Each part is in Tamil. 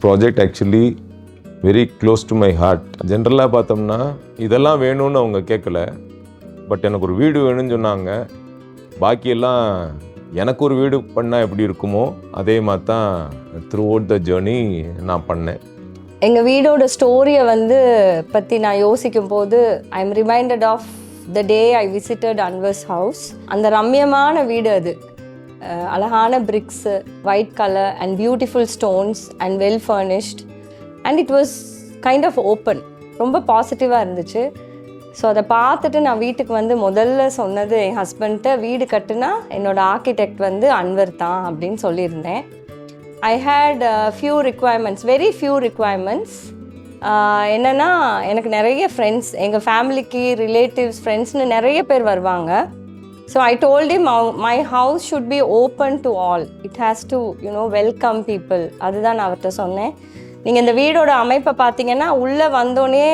Project actually very close to my heart. ஜென்ரலாக பார்த்தோம்னா இதெல்லாம் வேணும்னு அவங்க கேட்கல, பட் எனக்கு ஒரு வீடு வேணும்னு சொன்னாங்க. பாக்கியெல்லாம் எனக்கு ஒரு வீடு பண்ணால் எப்படி இருக்குமோ அதே மாதிரி தான் த்ரூ அவுட் த ஜேர்னி நான் பண்ணேன். எங்கள் வீடோட ஸ்டோரியை பற்றி நான் யோசிக்கும் போது I am reminded of the day I visited Anwar's house. அந்த ரம்யமான வீடு அது, அழகான bricks, white colour and beautiful stones and well furnished and it was kind of open. ரொம்ப பாசிட்டிவாக இருந்துச்சு. ஸோ அதை பார்த்துட்டு நான் வீட்டுக்கு முதல்ல சொன்னது என் ஹஸ்பண்ட்ட, வீடு கட்டுனா என்னோடய ஆர்கிடெக்ட் அன்வர் தான் அப்படின்னு சொல்லியிருந்தேன். I had few requirements, very few requirements. என்னென்னா எனக்கு நிறைய ஃப்ரெண்ட்ஸ், எங்கள் ஃபேமிலிக்கு ரிலேட்டிவ்ஸ் ஃப்ரெண்ட்ஸ்னு நிறைய பேர் வருவாங்க. So I told him my house should be open to all, it has to welcome people. அதுதான் நான் அவர்கிட்ட சொன்னேன். நீங்கள் இந்த வீடோட அமைப்பை பார்த்தீங்கன்னா உள்ளே வந்தோடனே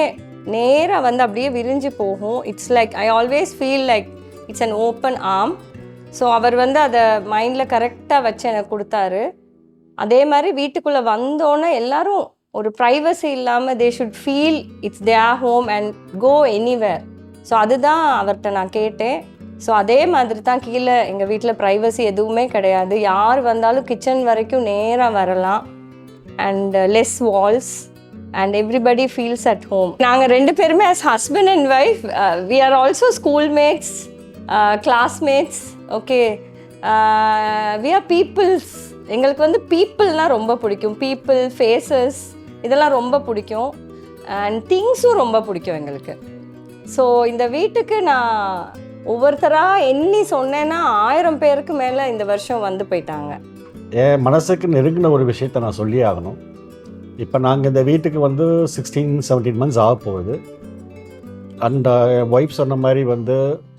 நேராக அப்படியே விரிஞ்சு போகும். It's like I always feel like it's an open arm. So அவர் அதை மைண்டில் கரெக்டாக வச்சு எனக்கு கொடுத்தாரு. அதே மாதிரி வீட்டுக்குள்ளே வந்தோன்னே எல்லாரும் ஒரு ப்ரைவசி இல்லாமல் they should feel it's their home and go anywhere. So அதுதான் அவர்கிட்ட நான் கேட்டேன். ஸோ அதே மாதிரி தான் கீழே எங்கள் வீட்டில் ப்ரைவசி எதுவுமே கிடையாது. யார் வந்தாலும் கிச்சன் வரைக்கும் நேராக வரலாம் and less walls and everybody feels at home. நாங்கள் 2 பேருமே as husband and wife, we are also schoolmates, classmates, okay. We are peoples. எங்களுக்கு பீப்புள்னால் ரொம்ப பிடிக்கும். பீப்புள், ஃபேஸஸ் இதெல்லாம் ரொம்ப பிடிக்கும் அண்ட் திங்ஸும் ரொம்ப பிடிக்கும் எங்களுக்கு. ஸோ இந்த வீட்டுக்கு நான் ஒவ்வொருத்தராக எண்ணி சொன்னேன்னா 1000 பேருக்கு மேலே இந்த வருஷம் போயிட்டாங்க. என் மனசுக்கு நெருங்கின ஒரு விஷயத்தை நான் சொல்லி ஆகணும். இப்போ நாங்கள் இந்த வீட்டுக்கு 16-17 months ஆக போகுது. அண்ட் ஒய்ஃப் சொன்ன மாதிரி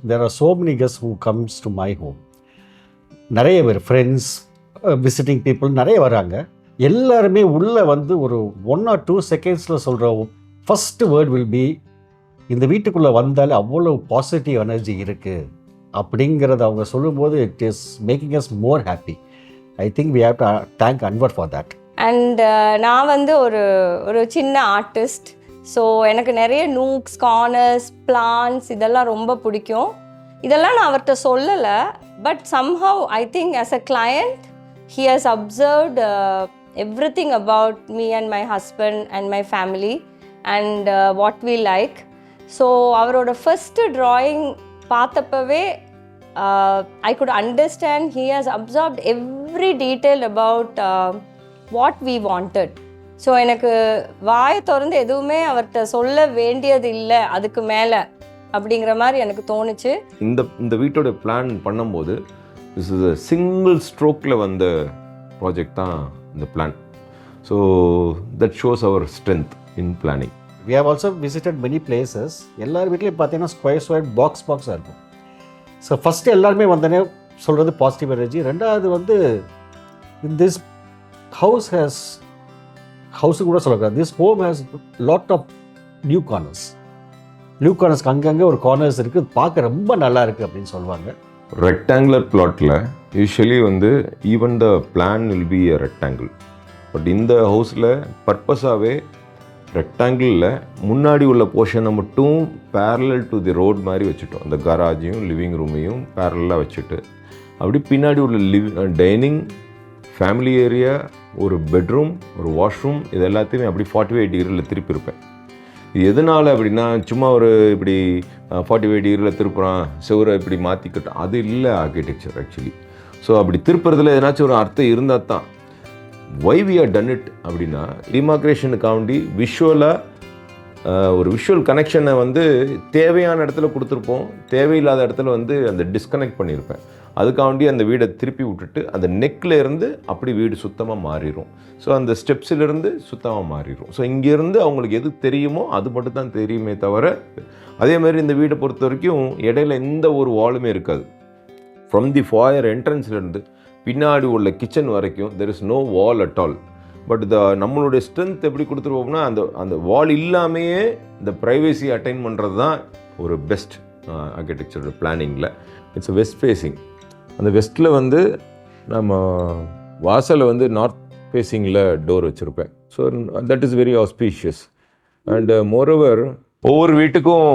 there are so many guest who comes to my home. நிறைய பேர் ஃப்ரெண்ட்ஸ், விசிட்டிங் பீப்புள் நிறைய வராங்க. எல்லாருமே உள்ளே ஒரு 1 or 2 seconds சொல்கிற ஃபஸ்ட்டு வேர்ட் வில் பி, இந்த வீட்டுக்குள்ளே வந்தாலே அவ்வளோ பாசிட்டிவ் எனர்ஜி இருக்குது அப்படிங்கிறத அவங்க சொல்லும்போது it is making us more happy. I think we have to thank Anwar for that. And நான் ஒரு சின்ன ஆர்டிஸ்ட். ஸோ எனக்கு நிறைய நூக்ஸ், கார்னர்ஸ், பிளான்ஸ் இதெல்லாம் ரொம்ப பிடிக்கும். இதெல்லாம் நான் அவர்கிட்ட சொல்லலை, but somehow I think as a client he has observed everything about me and my husband and my family and what we like. So அவரோட ஃபஸ்ட்டு ட்ராயிங் பார்த்தப்பவே I could understand he has observed every detail about what we wanted. So எனக்கு வாயை திறந்து எதுவுமே அவர்கிட்ட சொல்ல வேண்டியது இல்லை அதுக்கு மேலே அப்படிங்கிற மாதிரி எனக்கு தோணுச்சு. இந்த வீட்டோட பிளான் பண்ணும்போது திஸ் இஸ் அ சிங்கிள் ஸ்ட்ரோக்கில் வந்த ப்ராஜெக்ட் தான் இந்த plan. So that shows our strength in planning. We have also visited many places. எல்லார் வீட்லேயும் பார்த்தீங்கன்னா ஸ்கொயர் பாக்ஸாக இருக்கும். ஸோ ஃபஸ்ட்டு எல்லாருமே வந்தோடனே சொல்கிறது பாசிட்டிவ் எனர்ஜி. ரெண்டாவது திஸ் ஹவுஸு கூட சொல்லக்கூடாது, this home has lot of new கார்னர்ஸ்க்கு அங்கங்கே ஒரு கார்னர்ஸ் இருக்குது, பார்க்க ரொம்ப நல்லா இருக்குது அப்படின்னு சொல்லுவாங்க. ரெக்டாங்குலர் பிளாட்டில் usually even the plan will be a rectangle. But இந்த ஹவுஸில் பர்பஸாகவே ரெக்டாங்கிளில் முன்னாடி உள்ள போர்ஷனை மட்டும் பேரலல் டு தி ரோட் மாதிரி வச்சுட்டோம். அந்த கராஜையும் லிவிங் ரூமையும் பேரலாக வச்சுட்டு அப்படி பின்னாடி உள்ள டைனிங், ஃபேமிலி ஏரியா, ஒரு பெட்ரூம், ஒரு வாஷ்ரூம் இது எல்லாத்தையுமே அப்படி 45 degrees திருப்பி இருப்பேன். இது எதனால் அப்படின்னா சும்மா இப்படி 45 degrees திருப்புறான், செவரை இப்படி மாற்றிக்கிட்டோம், அது இல்லை ஆர்கிடெக்சர் ஆக்சுவலி. ஸோ அப்படி திருப்புறதுல எதனாச்சும் ஒரு அர்த்தம் இருந்தால் தான். Why we are done it அப்படின்னா டிமார்கேஷனுக்காண்டி விஷுவலாக ஒரு விஷுவல் கனெக்ஷனை தேவையான இடத்துல கொடுத்துருப்போம், தேவையில்லாத இடத்துல அந்த டிஸ்கனெக்ட் பண்ணியிருப்பேன். அதுக்காண்டி அந்த வீடை திருப்பி விட்டுட்டு அந்த நெக்கில் இருந்து அப்படி வீடு சுத்தமாக மாறிடும். ஸோ அந்த ஸ்டெப்ஸிலிருந்து சுத்தமாக மாறிடும். ஸோ இங்கேருந்து அவங்களுக்கு எது தெரியுமோ அது மட்டும் தான் தெரியுமே தவிர, அதே மாதிரி இந்த வீடை பொறுத்த வரைக்கும் இடையில எந்த ஒரு வாலுமே இருக்காது. ஃப்ரம் தி ஃபாயர் என்ட்ரன்ஸ்லேருந்து பின்னாடி உள்ள கிச்சன் வரைக்கும் there is no wall at all. But நம்மளுடைய ஸ்ட்ரென்த் எப்படி கொடுத்துருவோம்னா அந்த வால் இல்லாமையே இந்த ப்ரைவேசி அட்டைன் பண்ணுறது தான் ஒரு பெஸ்ட் ஆர்கிடெக்சரோட பிளானிங்கில். It's west facing. அந்த வெஸ்ட்டில் நம்ம வாசலை நார்த் ஃபேஸிங்கில் டோர் வச்சுருப்பேன். So that is very auspicious. And moreover ஒவ்வொரு வீட்டுக்கும்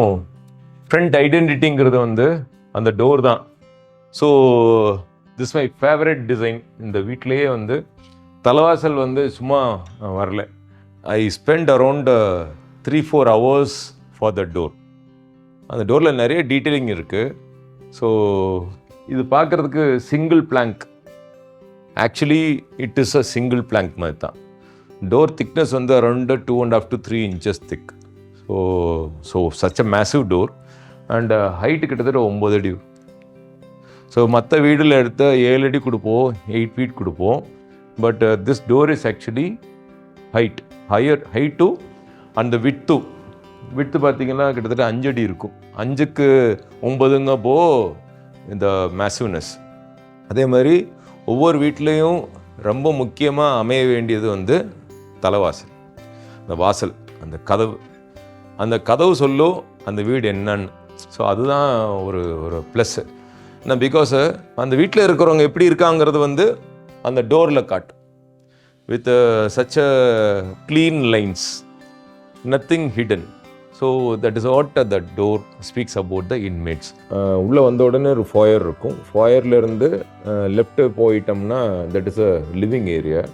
ஃப்ரண்ட் ஐடென்டிட்டிங்கிறது வந்து அந்த டோர் தான். So this my favourite design. இந்த வீட்டிலேயே வந்து தலைவாசல் வந்து சும்மா வரல. I spend around 3-4 hours for the door. அந்த டோரில் நிறைய டீட்டெயிலிங் இருக்குது. ஸோ இது பார்க்குறதுக்கு single plank. Actually it is a single plank மாதிரி தான். டோர் திக்னஸ் வந்து around 2.5 to 3 inches thick. So such a massive door. And height கிட்டத்தட்ட 9 அடி. ஸோ மற்ற வீடில் எடுத்த 7 அடி கொடுப்போம், 8 feet கொடுப்போம். But this door is actually height and width பார்த்தீங்கன்னா கிட்டத்தட்ட 5 அடி இருக்கும். 5க்கு 9ங்கப்போ இந்த மேசிவ்னஸ். அதே மாதிரி ஒவ்வொரு வீட்லேயும் ரொம்ப முக்கியமாக அமைய வேண்டியது வந்து தலைவாசல். அந்த வாசல், அந்த கதவு சொல்லும் அந்த வீடு என்னன்னு. ஸோ அதுதான் ஒரு ப்ளஸ்ஸு. ஏன்னா பிகாஸ் அந்த வீட்டில் இருக்கிறவங்க எப்படி இருக்காங்கிறது வந்து அந்த டோரில் காட்டும். With such a clean lines, nothing hidden. So that is what the door speaks about the inmates. உள்ளே வந்த உடனே ஒரு ஃபாயர் இருக்கும். ஃபாயர்லேருந்து லெஃப்ட்டு போயிட்டோம்னா that is a living area.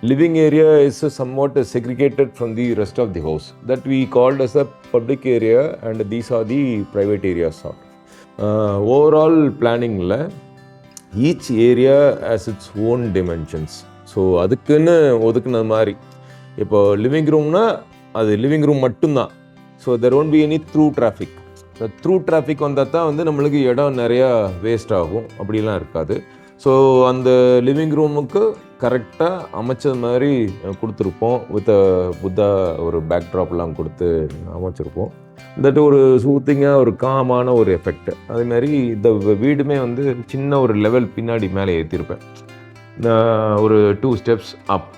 Living area is somewhat segregated from the rest of the house that we called as a public area, and these are the private areas sort of. Overall planning la each area has its own dimensions. So அதுக்குன்னு ஒதுக்குன மாதிரி இப்போ லிவிங் ரூம்னா அது லிவிங் ரூம் மட்டும்தான். So there won't be any through traffic. Through traffic வந்தால் தான் வந்து நம்மளுக்கு இடம் நிறையா வேஸ்ட் ஆகும். அப்படிலாம் இருக்காது. ஸோ அந்த லிவிங் ரூமுக்கு கரெக்டாக அமைச்சது மாதிரி கொடுத்துருப்போம். வித் புத்தா ஒரு பேக்ட்ராப்லாம் கொடுத்து அமைச்சிருப்போம். தட் ஒரு சூத்திங்காக ஒரு காமான ஒரு எஃபெக்ட். அதேமாதிரி இந்த வீடுமே வந்து சின்ன ஒரு லெவல் பின்னாடி மேலே ஏற்றிருப்பேன். ஒரு 2 steps up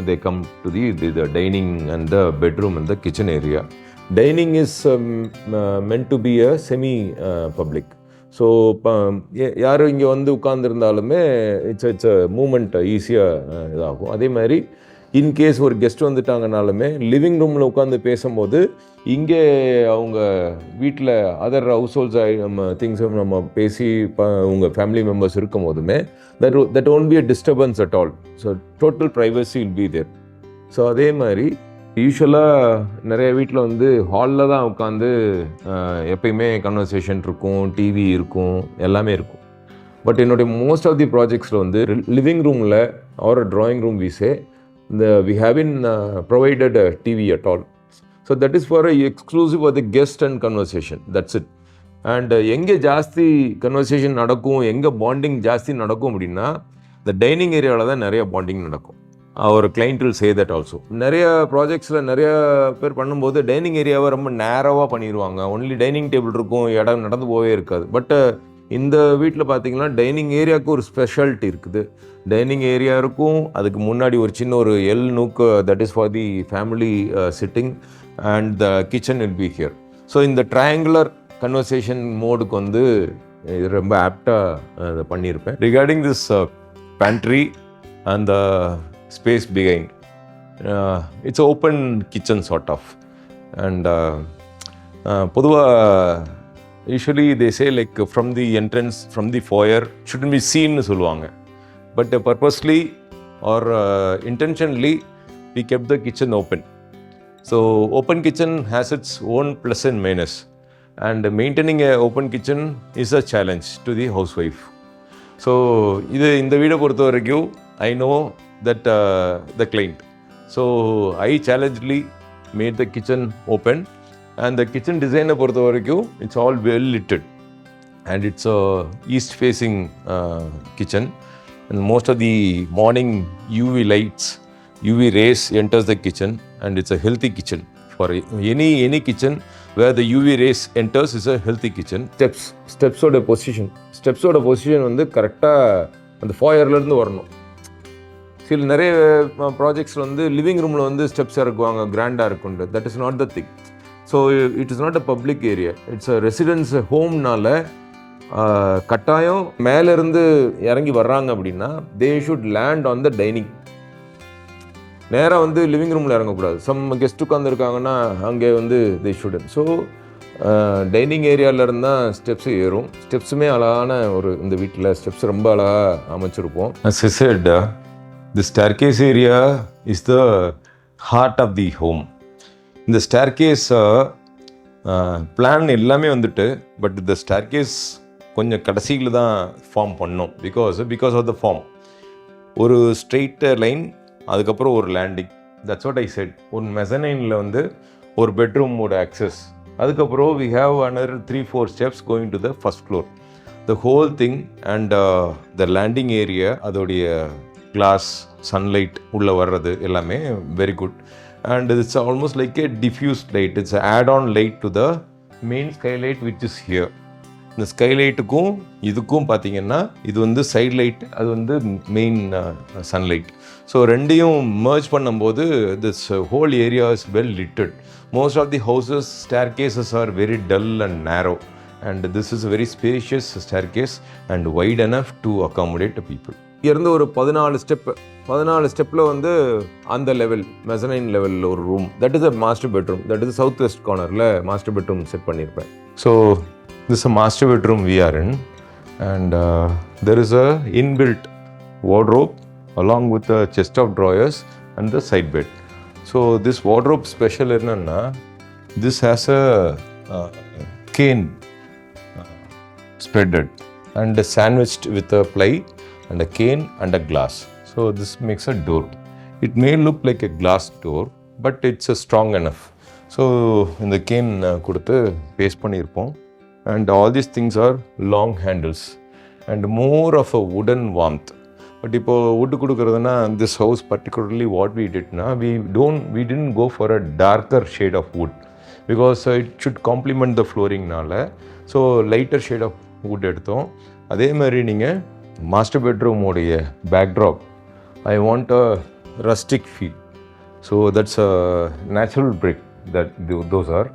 they come to the dining and the bedroom and the kitchen area. Dining is meant to be a semi public. So யார் இங்கே வந்து உட்காந்துருந்தாலுமே இட்ஸ் மூமெண்ட் ஈஸியாக இதாகும். அதே மாதிரி இன்கேஸ் ஒரு கெஸ்ட் வந்துட்டாங்கனாலுமே லிவிங் ரூமில் உட்காந்து பேசும்போது இங்கே அவங்க வீட்டில் அதர் ஹவுஸ் ஹோல்ட்ஸ் நம்ம திங்ஸும் நம்ம பேசி உங்கள் ஃபேமிலி மெம்பர்ஸ் இருக்கும் போதுமே that won't be a disturbance at all. So total privacy will be there. So அதே மாதிரி யூஸ்வலாக நிறைய வீட்டில் வந்து ஹாலில் தான் உட்காந்து எப்பயுமே கன்வர்சேஷன் இருக்கும், டிவி இருக்கும், எல்லாமே இருக்கும். பட் என்னுடைய மோஸ்ட் ஆஃப் தி ப்ராஜெக்ட்ஸில் வந்து லிவிங் ரூமில் ஆர் ட்ராயிங் ரூம் வீஸே we haven't provided a TV at all. So that is for a exclusive for the guest and conversation. That's it. And எங்கே ஜாஸ்தி கன்வர்சேஷன் நடக்கும், எங்கே பாண்டிங் ஜாஸ்தி நடக்கும் அப்படின்னா இந்த டைனிங் ஏரியாவில் தான் நிறைய பாண்டிங் நடக்கும். ஒரு client will say that also. நிறைய ப்ராஜெக்ட்ஸில் நிறைய பேர் பண்ணும்போது டைனிங் ஏரியாவை ரொம்ப நேரோவாக பண்ணிடுவாங்க. ஒன்லி டைனிங் டேபிள் இருக்கும், இடம் நடந்து போவே இருக்காது. பட் இந்த வீட்டில் பார்த்தீங்கன்னா டைனிங் ஏரியாவுக்கு ஒரு ஸ்பெஷாலிட்டி இருக்குது. டைனிங் ஏரியா இருக்கும், அதுக்கு முன்னாடி ஒரு சின்ன ஒரு nook, that is for the family sitting, and the kitchen will be here. So இந்த ட்ரையாங்குலர் கன்வர்சேஷன் மோடுக்கு வந்து இது ரொம்ப ஆப்டாக அதை பண்ணியிருப்பேன். Regarding this pantry and the space behind, it's open kitchen sort of. And பொதுவாக usually they say like from the entrance from the foyer shouldn't be சீன்னு சொல்லுவாங்க. But purposely or intentionally we kept the kitchen open. So open kitchen has its own plus and minus, and maintaining a open kitchen is a challenge to the housewife. So இந்த வீடை பொறுத்த வரைக்கும் I know that the client. So I challengedly made the kitchen open, and the kitchen design பொறுத்த வரைக்கும் it's all well lit, and it's a east facing kitchen. And most of the morning UV lights, UV rays enters the kitchen, and it's a healthy kitchen. For any kitchen where the UV rays enters is a healthy kitchen. Steps position வந்து கரெக்டாக அந்த ஃபாயர்லேருந்து வரணும். சில நிறைய ப்ராஜெக்ட்ஸில் வந்து லிவிங் ரூமில் வந்து ஸ்டெப்ஸ் இறக்குவாங்க, கிராண்டாக இருக்குண்டு. That is not the thing. So it is not a public area, it's a residence ஹோம்னால கட்டாயம் மேலேருந்து இறங்கி வர்றாங்க அப்படின்னா they should land on the dining. நேராக வந்து லிவிங் ரூமில் இறங்கக்கூடாது. சம் கெஸ்ட் உட்காந்துருக்காங்கன்னா அங்கே வந்து தி ஷுடன். ஸோ டைனிங் ஏரியாவிலேருந்து தான் ஸ்டெப்ஸு ஏறும். ஸ்டெப்ஸுமே அழகான ஒரு இந்த வீட்டில் ஸ்டெப்ஸ் ரொம்ப அழகாக அமைச்சிருப்போம். As I said, the staircase area is the heart of the home. இந்த ஸ்டேர்கேஸ் பிளான் எல்லாமே வந்துட்டு, பட் இந்த ஸ்டேர்கேஸ் கொஞ்சம் கடைசியில் தான் ஃபார்ம் பண்ணோம். Because of the form. ஒரு ஸ்ட்ரெயிட் லைன், அதுக்கப்புறம் ஒரு landing. That's what I said. ஒரு மெசனைனில் வந்து ஒரு பெட்ரூமோட ஆக்சஸ், அதுக்கப்புறம் we have another 3-4 steps going to the first floor. The whole thing and the landing area, அதோடைய கிளாஸ் சன்லைட் உள்ளே வர்றது எல்லாமே very good. And it's almost like a diffused light. It's an add-on light to the main skylight which is here. இந்த ஸ்கைலைட்டுக்கும் இதுக்கும் பார்த்தீங்கன்னா இது வந்து சைட் லைட், அது வந்து மெயின் சன்லைட். ஸோ ரெண்டையும் மர்ஜ் பண்ணும்போது this whole area is well litted. Most of the houses staircases are very dull and narrow, and this is very spacious staircase and wide enough to accommodate people. இருந்து ஒரு 14 ஸ்டெப்பில் வந்து அந்த லெவல் மெசனைன் லெவலில் ஒரு room. That is a master bedroom. That is south west கார்னரில் மாஸ்டர் பெட்ரூம் செட் பண்ணியிருப்பேன். So this is a master bedroom we are in, and there is a inbuilt wardrobe along with the chest of drawers and the side bed. So this wardrobe special enna, this has a cane spreaded and sandwiched with a ply and a cane and a glass. So this makes a door. It may look like a glass door, but it's strong enough. So இந்த cane கொடுத்து பேஸ்ட் பண்ணியிருப்போம். And all these things are long handles and more of a wooden warmth. But இப்போ wood கொடுக்குறதுனா, this house particularly what we did na, we didn't go for a darker shade of wood because it should complement the flooring நால. So lighter shade of wood எடுத்தோம். அதே மாதிரி நீங்கள் மாஸ்டர் பெட்ரூம் உடைய backdrop, I want a rustic feel. So that's a natural brick. Those are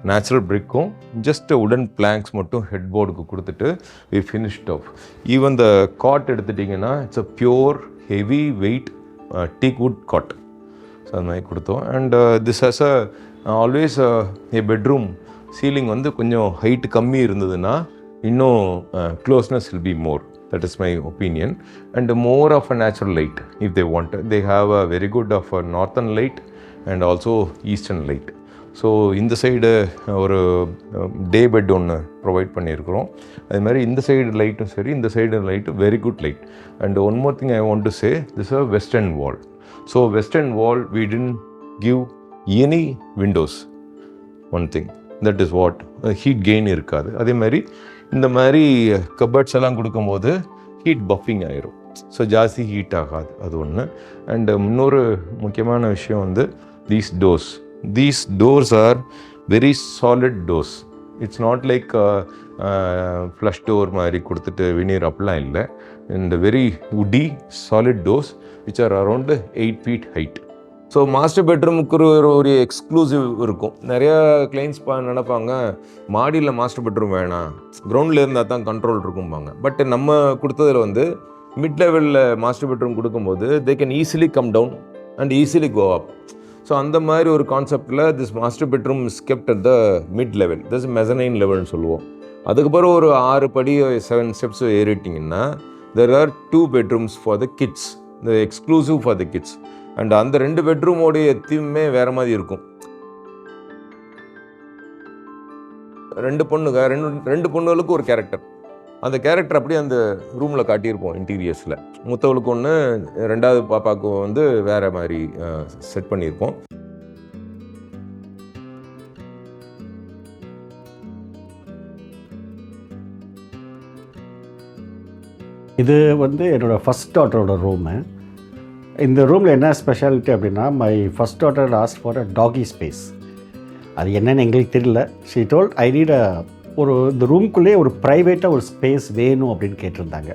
natural பிரிக்கும் ஜஸ்ட் உடன் பிளாங்க்ஸ் மட்டும் ஹெட் போர்டுக்கு கொடுத்துட்டு we finished off. Even the cot எடுத்துட்டிங்கன்னா it's a pure heavy weight teak wood cot. So அது மாதிரி கொடுத்தோம். And this has always a bedroom ceiling வந்து கொஞ்சம் ஹைட் கம்மி இருந்ததுன்னா இன்னும் closeness will be more. That is my opinion. And more of a natural light if they want. They have a very good of a northern light and also eastern light. So இந்த சைடு ஒரு டே பெட் ஒன்று ப்ரொவைட் பண்ணியிருக்கிறோம். அது மாதிரி இந்த சைடு லைட்டும் சரி, இந்த சைடு லைட்டும் very good light. And one more thing I want to say, this a western wall. So western wall we didn't give any windows. One thing that is what heat gain இருக்காது. அதே மாதிரி இந்த மாதிரி கபர்ட்ஸ் எல்லாம் கொடுக்கும்போது ஹீட் பஃபிங் ஆயிரும். ஸோ ஜாஸ்தி ஹீட் ஆகாது. அது ஒன்று. அண்ட் இன்னொரு முக்கியமான விஷயம் வந்து these doors are very solid doors. It's not like flush door மாதிரி கொடுத்துட்டு வினீர் அப்படிலாம் இல்லை. and very woody solid doors which are around 8 feet height. So master பெட்ரூமுக்கு ஒரு எக்ஸ்க்ளூசிவ் இருக்கும். நிறையா கிளைண்ட்ஸ் நினைப்பாங்க மாடியில் மாஸ்டர் பெட்ரூம் வேணாம், கிரவுண்டில் இருந்தால் தான் கண்ட்ரோல் இருக்கும்பாங்க. பட் நம்ம கொடுத்ததில் வந்து மிட் லெவலில் மாஸ்டர் பெட்ரூம் கொடுக்கும்போது they can easily come down and easily go up. So அந்த மாதிரி ஒரு கான்செப்டில் this master bedroom is kept at the mid level. This mezzanine லெவல்னு சொல்லுவோம். அதுக்கப்புறம் ஒரு 6 படி 7 ஸ்டெப்ஸ் ஏறிட்டிங்கன்னா there are 2 bedrooms for the kids, the exclusive for the kids. And அந்த 2 பெட்ரூமோடைய தீமே வேறு மாதிரி இருக்கும். 2 பொண்ணுகளுக்கு ஒரு கேரக்டர். அந்த கேரக்டர் அப்படியே அந்த ரூமில் காட்டியிருப்போம் இன்டீரியர்ஸில். மூத்தவளுக்கு ஒன்று, 2வது பாப்பாவுக்கு வந்து வேறு மாதிரி செட் பண்ணியிருப்போம். இது வந்து என்னோடய ஃபஸ்ட் டாட்டரோட ரூமு. இந்த ரூமில் என்ன ஸ்பெஷாலிட்டி அப்படின்னா, my first daughter ask for a doggy space. அது என்னென்னு எங்களுக்கு தெரியல. ஷீ டோல்ட் ஐ நீட் இந்த ரூம்குள்ளேயே ஒரு ப்ரைவேட்டாக ஒரு ஸ்பேஸ் வேணும் அப்படின்னு கேட்டிருந்தாங்க.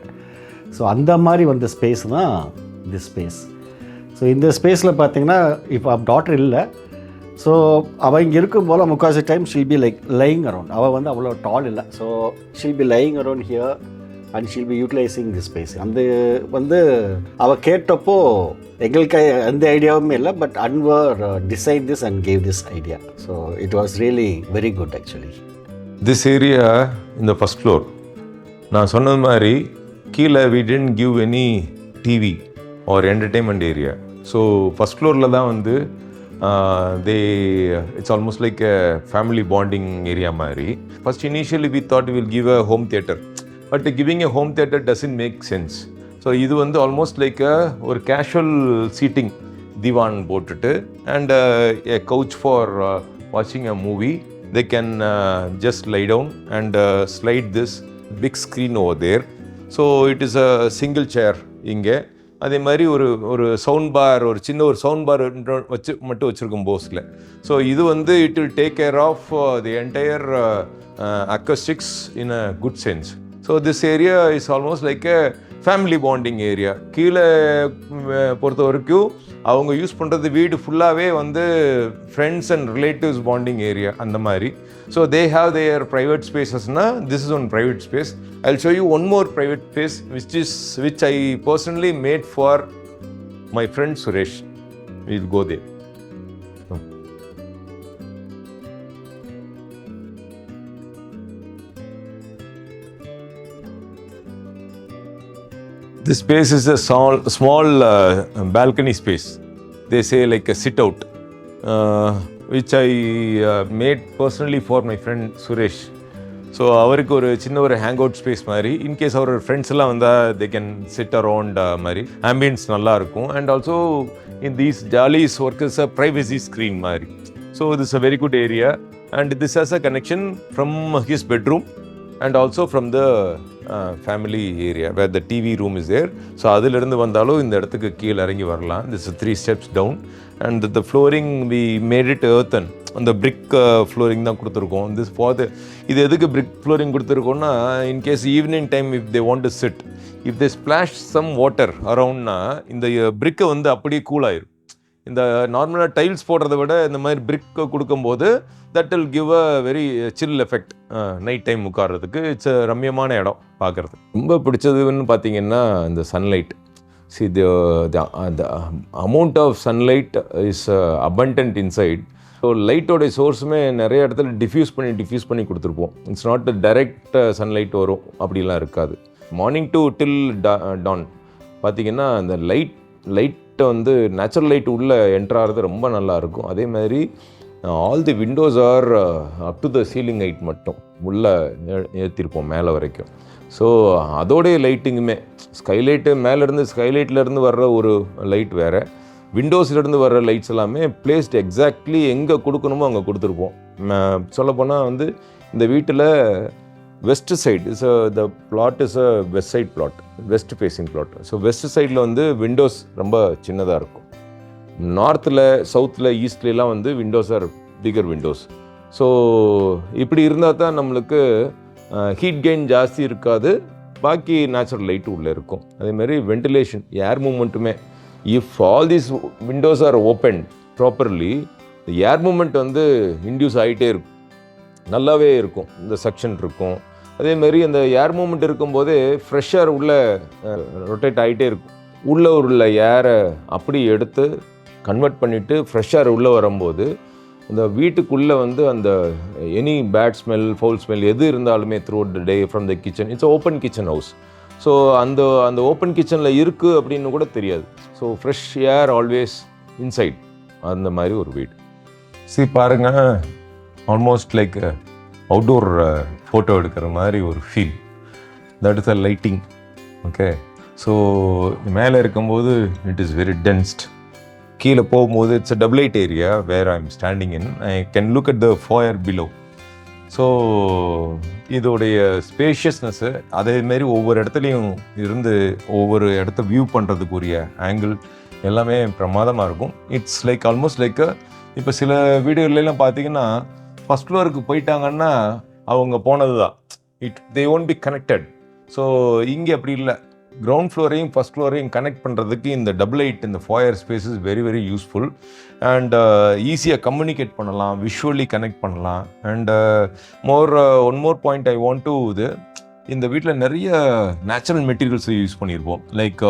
ஸோ அந்த மாதிரி வந்த ஸ்பேஸ் தான் திஸ் ஸ்பேஸ். ஸோ இந்த ஸ்பேஸில் பார்த்தீங்கன்னா இப்போ டாட்டர் இல்லை. ஸோ அவள் இங்கே இருக்கும் போல் முக்கால்வாசி time she'll be like lying around. அவள் வந்து அவ்வளோ டால் இல்லை. So she'll be lying around here and she'll be utilising the space. அந்த வந்து அவள் கேட்டப்போ எங்களுக்கு எந்த ஐடியாவுமே இல்லை, but Anwar decide this and gave this idea. So it was really very good actually. This area இந்த ஃபஸ்ட் ஃப்ளோர் நான் சொன்னது மாதிரி கீழே we didn't give any TV or entertainment area. So first ஃப்ளோரில் தான் வந்து it's almost like a family bonding area மாதிரி. First initially we thought we will give a home theatre, but giving a home theatre doesn't make sense. So இது வந்து ஆல்மோஸ்ட் லைக் ஒரு கேஷுவல் சீட்டிங் திவான் போட்டுட்டு and a couch for watching a movie. They can just lie down and slide this big screen over there. So it is a single chair இங்கே. அதே மாதிரி ஒரு சவுண்ட் பார், ஒரு சின்ன ஒரு சவுண்ட் பார் மட்டும் வச்சுருக்கோம் போஸில். ஸோ இது வந்து it will take care of the entire acoustics in a good sense. So this area is almost like a family bonding area. கீழே பொறுத்த வரைக்கும் அவங்க யூஸ் பண்ணுறது வீடு ஃபுல்லாகவே வந்து friends and relatives bonding area அந்த மாதிரி. So they have their private ஸ்பேசஸ்னா this is one private space. I'll show you one more private space which I personally made for my friend Suresh. We'll go there. This space is a small balcony space. They say like a sit out, which I made personally for my friend Suresh. So அவருக்கு ஒரு சின்ன ஒரு ஹேங் அவுட் ஸ்பேஸ் மாதிரி, இன்கேஸ் அவர் ஃப்ரெண்ட்ஸ் எல்லாம் வந்தால் தே கேன் சிட் அரவுண்ட் மாதிரி. ஆம்பியன்ஸ் நல்லாயிருக்கும். And also in these jalis work is a privacy screen மாதிரி. So this a very good area and this has a connection from his bedroom and also from the family area where the TV room is there. So அதிலிருந்து வந்தாலும் இந்த இடத்துக்கு கீழே இறங்கி வரலாம். This 3 steps down and the flooring we made it earthen. அந்த பிரிக் ஃப்ளோரிங் தான் கொடுத்துருக்கோம். திஸ் ஃபார் த இது எதுக்கு பிரிக் ஃப்ளோரிங் கொடுத்துருக்கோன்னா, in case evening time if they want to sit, if they splash some water அரவுண்ட்னா இந்த பிரிக்கை வந்து அப்படியே கூல் ஆயிரும். இந்த நார்மலாக டைல்ஸ் போடுறத விட இந்த மாதிரி பிரிக்கை கொடுக்கும்போது that will give a very chill effect night time உட்கார்றதுக்கு. இட்ஸ் ரம்யமான இடம் பார்க்குறது. ரொம்ப பிடிச்சதுன்னு பார்த்தீங்கன்னா இந்த sunlight. See the amount of sunlight is abundant inside. So லைட்டோடைய சோர்ஸுமே நிறைய இடத்துல டிஃப்யூஸ் பண்ணி கொடுத்துருப்போம். இட்ஸ் நாட் டைரக்ட் சன்லைட் வரும் அப்படிலாம் இருக்காது. மார்னிங் டு டில் டான் பார்த்திங்கன்னா அந்த லைட்டை வந்து நேச்சுரல் லைட் உள்ளே என்ட்ராகிறது ரொம்ப நல்லாயிருக்கும். அதே மாதிரி all the windows are up to the ceiling height மட்டும் உள்ளே ஏற்றிருப்போம் மேலே வரைக்கும். ஸோ அதோடைய லைட்டிங்குமே ஸ்கைலைட்டு மேலேருந்து ஸ்கைலைட்லேருந்து வர்ற ஒரு லைட் வேறு, விண்டோஸ்லேருந்து வர்ற லைட்ஸ் எல்லாமே பிளேஸ்ட் எக்ஸாக்ட்லி எங்கே கொடுக்கணுமோ அங்கே கொடுத்துருப்போம். சொல்லப்போனால் வந்து இந்த வீட்டில் west side the flat is a west side flat, west facing flat. So west சைடில் வந்து விண்டோஸ் ரொம்ப சின்னதாக இருக்கும். நார்த்தில் சவுத்தில் ஈஸ்ட்லாம் வந்து windows are bigger windows. So இப்படி இருந்தால் தான் நம்மளுக்கு ஹீட் கெயின் ஜாஸ்தி இருக்காது, பாக்கி நேச்சுரல் லைட்டு உள்ளே இருக்கும். அதேமாதிரி வென்டிலேஷன், ஏர் மூமெண்ட்டுமே, if all these windows are open properly air movement வந்து இன்டியூஸ் ஆகிட்டே இருக்கும், நல்லாவே இருக்கும், இந்த செக்ஷன் இருக்கும். அதேமாதிரி அந்த ஏர் மூமெண்ட் இருக்கும்போதே ஃப்ரெஷ் ஏர் உள்ளே ரொட்டேட் ஆகிட்டே இருக்கும். உள்ளே உள்ள ஏரை அப்படி எடுத்து கன்வெர்ட் பண்ணிவிட்டு ஃப்ரெஷ் ஏர் உள்ளே வரும்போது இந்த வீட்டுக்குள்ளே வந்து அந்த any bad smell, foul smell எது இருந்தாலுமே throughout the day from the kitchen, it's open kitchen house. So அந்த ஓப்பன் கிச்சனில் இருக்குது அப்படின்னு கூட தெரியாது. So fresh air always inside, அந்த மாதிரி ஒரு வீடு. பாருங்கள், ஆல்மோஸ்ட் லைக் அவுட்டோர் ஃபோட்டோ எடுக்கிற மாதிரி ஒரு feel. That is a lighting. Okay, so மேலே இருக்கும்போது இட் இஸ் வெரி டென்ஸ்ட். கீழே போகும்போது it's a double light area where I am standing in. I can look at the foyer below. So இதோடைய ஸ்பேஷியஸ்னஸ்ஸு அதேமாரி ஒவ்வொரு இடத்துலையும் இருந்து ஒவ்வொரு இடத்த வியூ பண்ணுறதுக்குரிய ஆங்கிள் எல்லாமே பிரமாதமாக இருக்கும். இட்ஸ் லைக் ஆல்மோஸ்ட் லைக் இப்போ சில வீடுகள்லாம் பார்த்தீங்கன்னா ஃபஸ்ட் ஃப்ளோருக்கு போயிட்டாங்கன்னா அவங்க போனது தான், they won't be connected. So இங்கே அப்படி இல்லை. கிரவுண்ட் ஃப்ளோரையும் ஃபஸ்ட் ஃப்ளோரையும் கனெக்ட் பண்ணுறதுக்கு இந்த டபுள் லைட், இந்த fire space is very very useful. And ஈஸியாக கம்யூனிகேட் பண்ணலாம், விஷுவலி கனெக்ட் பண்ணலாம். And one more point I want to இது இந்த வீட்டில் நிறைய நேச்சுரல் மெட்டீரியல்ஸ் யூஸ் பண்ணியிருப்போம். லைக்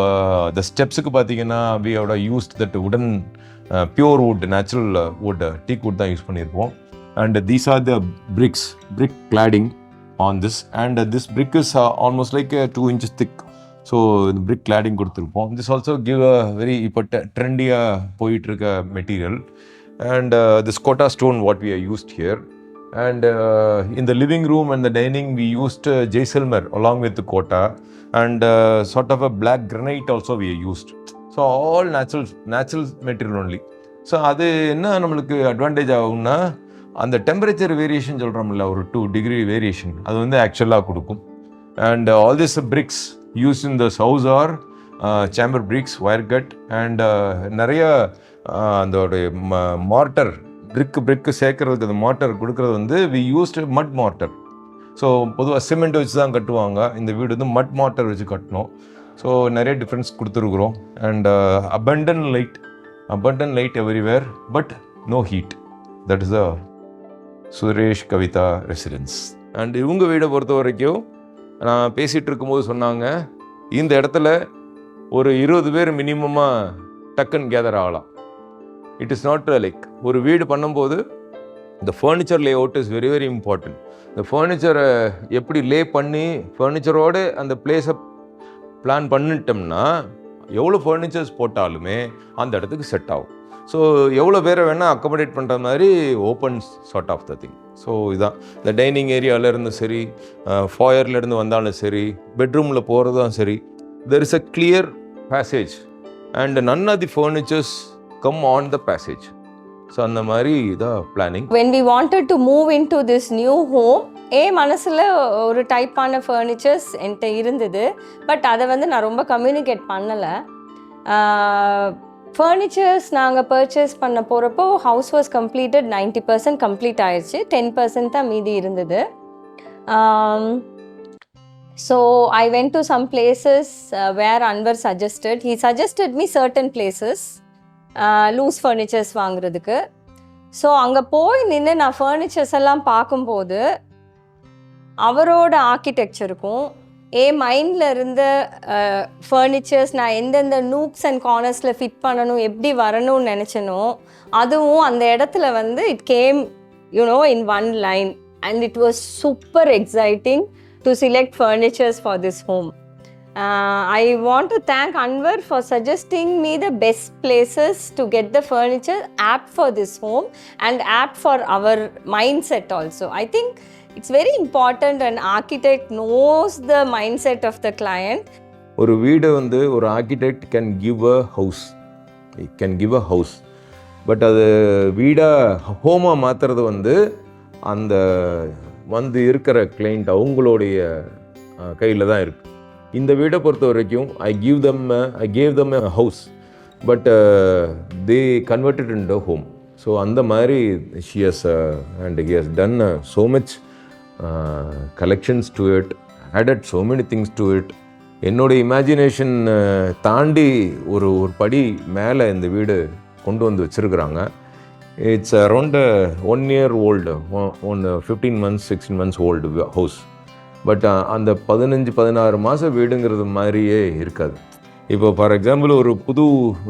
த ஸ்டெப்ஸுக்கு பார்த்தீங்கன்னா வி ஹவ் யூஸ்ட் தட் உடன் pure would, natural would, டீக் would தான் யூஸ் பண்ணியிருப்போம். And these are the brick cladding on this, and this brick is almost like 2 inches thick. So இந்த brick cladding கொடுத்துருப்போம். This also give a very இப்போ ட்ரெண்டியாக போயிட்டுருக்க material. And this Kota stone what we are used here. And in the living room and the dining we used Jaisalmer along with the Kota, and sort of a black granite also we used. So all natural material only. So அது என்ன நம்மளுக்கு அட்வான்டேஜ் ஆகும்னா அந்த டெம்பரேச்சர் வேரியேஷன் சொல்கிறோம்ல, ஒரு 2 degree வேரியேஷன் அது வந்து ஆக்சுவலாக கொடுக்கும். And all these bricks used in this house are chamber bricks, wire cut, and நிறைய அதோடைய மார்ட்டர் brick சேர்க்கறதுக்கு அந்த மார்ட்டர் கொடுக்கறது வந்து we used mud mortar. So பொதுவாக சிமெண்ட் வச்சு தான் கட்டுவாங்க. இந்த வீடு வந்து மட் மார்ட்டர் வச்சு கட்டணும். ஸோ நிறைய டிஃப்ரென்ஸ் கொடுத்துருக்குறோம். And abundant light everywhere, but no heat. That is the Suresh Kavitha residence. And இவங்க வீடை பொறுத்த வரைக்கும் நான் பேசிகிட்டு இருக்கும்போது சொன்னாங்க, இந்த இடத்துல ஒரு 20 பேர் மினிமமாக டக்குன்னு கேதர் ஆகலாம். இட் இஸ் நாட் லைக் ஒரு வீடு பண்ணும்போது இந்த furniture lay out is very very important. இந்த ஃபர்னிச்சரை எப்படி லே பண்ணி ஃபர்னிச்சரோடு அந்த பிளேஸை பிளான் பண்ணிட்டோம்னா எவ்வளோ ஃபர்னிச்சர்ஸ் போட்டாலுமே அந்த இடத்துக்கு செட் ஆகும். ஸோ எவ்வளோ பேரை வேணால் அக்கமடேட் பண்ணுற மாதிரி open sort of the thing. So இதுதான் இந்த டைனிங் ஏரியாவிலேருந்து சரி, ஃபாயர்லேருந்து வந்தாலும் சரி, பெட்ரூமில் போகிறதும் சரி, there is a clear passage and none of the furnitures come on the passage. So அந்த மாதிரி இதான் planning. when we wanted to move into this new home, மனசில் ஒரு டைப்பான ஃபர்னிச்சர்ஸ் என்கிட்ட இருந்தது. பட் அதை வந்து நான் ரொம்ப கம்யூனிகேட் பண்ணலை. ஃபர்னிச்சர்ஸ் நாங்கள் பர்ச்சேஸ் பண்ண போகிறப்போ ஹவுஸ் வாஸ் கம்ப்ளீட்டட் 90% கம்ப்ளீட் ஆயிடுச்சு. 10% தான் மீதி இருந்தது. So I went to some places where Anwar suggested. He suggested me certain places loose furnitures வாங்குறதுக்கு. ஸோ அங்கே போய் நின்று நான் ஃபர்னிச்சர்ஸ் எல்லாம் பார்க்கும்போது அவரோட ஆர்கிடெக்சருக்கும் மைண்டில் இருந்த ஃபர்னிச்சர்ஸ் நான் எந்தெந்த நூக்ஸ் அண்ட் கார்னர்ஸில் ஃபிட் பண்ணணும், எப்படி வரணும்னு நினச்சனோ அதுவும் அந்த இடத்துல வந்து it came in one line. And it was super exciting to select furnitures for this home. I want to thank Anwar for suggesting me the best places to get the furniture apt for this home and apt for our mindset also. I think it's very important an architect knows the mindset of the client. ஒரு வீடு வந்து ஒரு architect can give a house, but அது வீடாக ஹோமாக மாற்றுறது வந்து அந்த வந்து இருக்கிற கிளைண்ட் அவங்களுடைய கையில் தான் இருக்குது. இந்த வீடை பொறுத்த வரைக்கும் I gave them a house, but they converted into a home. So அந்த மாதிரி she has done so much collections to it, added so many things to it. என்னோட இமேஜினேஷன் தாண்டி ஒரு படி மேலே இந்த வீடு கொண்டு வந்து வச்சுருக்குறாங்க. It's around 1 year old, 15 months 16 months old house. But அந்த 15-16 மாதம் வீடுங்கிறது மாதிரியே இருக்காது. இப்போ ஃபார் எக்ஸாம்பிள் ஒரு புது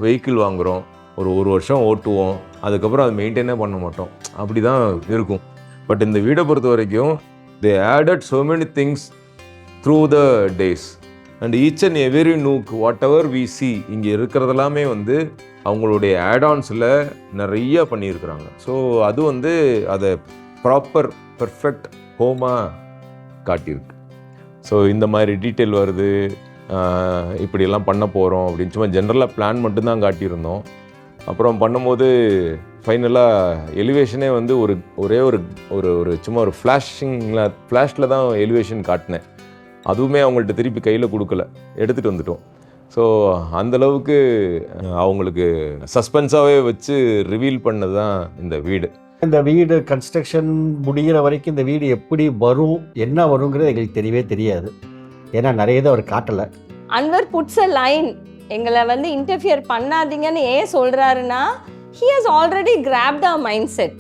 வெஹிக்கிள் வாங்குகிறோம், ஒரு வருஷம் ஓட்டுவோம், அதுக்கப்புறம் அதை மெயின்டைனே பண்ண மாட்டோம், அப்படி தான் இருக்கும். பட் இந்த வீடை பொறுத்த வரைக்கும் they added so many things through the days, and each and every nook whatever we see இங்கே இருக்கிறதெல்லாமே வந்து அவங்களுடைய ஆடான்ஸில் நிறைய பண்ணியிருக்கிறாங்க. ஸோ அது வந்து அதை ப்ராப்பர் பர்ஃபெக்ட் ஹோமாக காட்டியிருக்கு. ஸோ இந்த மாதிரி டீட்டெயில் வருது, இப்படியெல்லாம் பண்ண போகிறோம் அப்படின்னு சும்மா ஜென்ரலாக பிளான் மட்டும்தான் காட்டியிருந்தோம். அப்புறம் பண்ணும்போது ஃபைனலாக எலிவேஷனே வந்து ஒரே ஒரு சும்மா ஒரு ஃப்ளாஷில் தான் எலிவேஷன் காட்டினேன். அதுவுமே அவங்கள்ட்ட திருப்பி கையில் கொடுக்கல, எடுத்துகிட்டு வந்துட்டோம். ஸோ அந்தளவுக்கு அவங்களுக்கு சஸ்பென்ஸாகவே வச்சு ரிவீல் பண்ணது தான் இந்த வீடு. இந்த வீடு கன்ஸ்ட்ரக்ஷன் முடிகிற வரைக்கும் இந்த வீடு எப்படி வரும், என்ன வருங்கிறது எங்களுக்கு தெரியவே தெரியாது. ஏன்னா நிறைய அவர் காட்டலை. அன்வர் புட்ஸ் அ லைன், எங்களை வந்து இன்டர்ஃபியர் பண்ணாதீங்கன்னு ஏன் சொல்கிறாருன்னா he has already grabbed our mindset.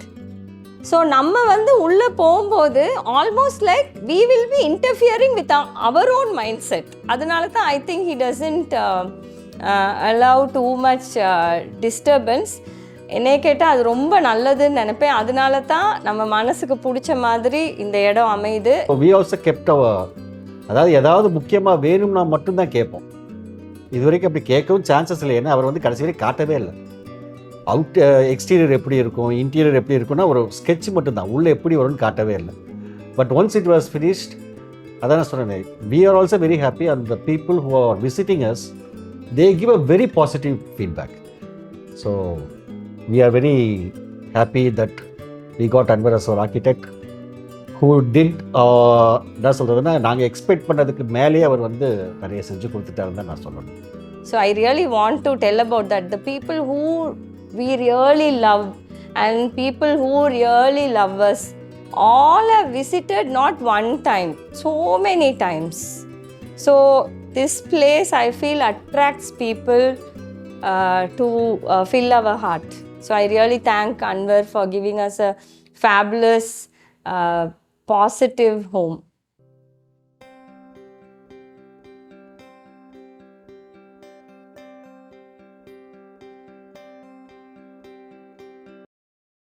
So நம்ம வந்து உள்ளே போகும்போது almost like we will be interfering with our own mind set. அதனால தான் I think he doesn't allow too much disturbance. என்னைய கேட்டால் அது ரொம்ப நல்லதுன்னு நினைப்பேன். அதனால தான் நம்ம மனசுக்கு பிடிச்ச மாதிரி இந்த இடம் அமையுது. வி ஆல்சோ கெப்ட் அதாவது ஏதாவது முக்கியமாக வேணும்னா மட்டும்தான் கேட்போம். இது வரைக்கும் அப்படி கேட்கவும் சான்சஸ் இல்லை. ஏன்னா அவர் வந்து கடைசி வரைக்கும் காட்டவே இல்லை. அவுட் எக்ஸ்டீரியர் எப்படி இருக்கும், இன்டீரியர் எப்படி இருக்குன்னா ஒரு ஸ்கெட்ச் மட்டும்தான், உள்ளே எப்படி வரும்னு காட்டவே இல்லை. But once it was finished, அதான் நான் சொன்னேன், we are also very happy and the people who are visiting us they give a very positive feedback. So we are very happy that we got Anwar as our architect who did என்ன சொல்கிறதுன்னா நாங்கள் எக்ஸ்பெக்ட் பண்ணதுக்கு மேலேயே அவர் வந்து நிறைய செஞ்சு கொடுத்துட்டாருன்னு தான் நான் சொல்லணும். So I really want to tell about that. The people who we really love and people who really love us all have visited not one time, so many times. So this place I feel attracts people to fill our heart. So I really thank Anwar for giving us a fabulous positive home.